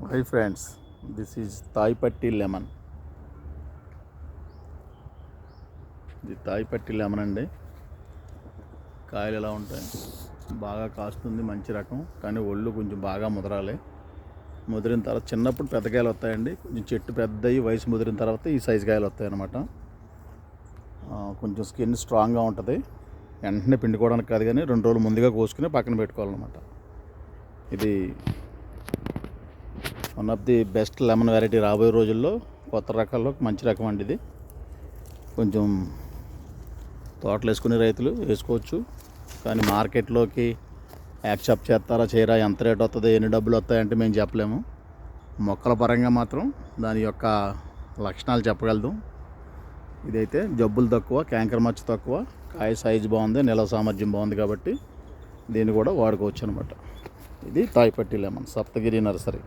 Hi friends, this is Thai Patti lemon. ఇది తాయి పట్టి లెమన్ అండి. కాయలు ఎలా ఉంటాయి, బాగా కాస్తుంది, మంచి రకం. కానీ ఒళ్ళు కొంచెం బాగా ముదరాలి. ముదిరిన తర్వాత చిన్నప్పుడు పెద్ద కాయలు వస్తాయండి. కొంచెం చెట్టు పెద్దవి వయసు ముదిరిన తర్వాత ఈ సైజు కాయలు వస్తాయి అన్నమాట. కొంచెం స్కిన్ స్ట్రాంగ్గా ఉంటుంది. వెంటనే పిండుకోవడానికి కాదు, కానీ 2 రోజులు ముందుగా కోసుకుని పక్కన పెట్టుకోవాలన్నమాట. ఇది one of the best lemon variety. రాబోయే రోజుల్లో కొత్త రకాల్లో మంచి రకం అండి ఇది. కొంచెం తోటలు వేసుకునే రైతులు వేసుకోవచ్చు, కానీ మార్కెట్లోకి యాక్సెప్ట్ చేస్తారా చేయరా, ఎంత రేట్ వస్తుంది, ఎన్ని డబ్బులు వస్తాయంటే మేము చెప్పలేము. మొక్కల పరంగా మాత్రం దాని యొక్క లక్షణాలు చెప్పగలదు. ఇదైతే జబ్బులు తక్కువ, క్యాంకర్ మచ్చ తక్కువ, కాయ సైజు బాగుంది, నిల్వ సామర్థ్యం బాగుంది, కాబట్టి దీన్ని కూడా వాడుకోవచ్చు అనమాట. ఇది తాయి పట్టి లెమన్, సప్తగిరి నర్సరీ.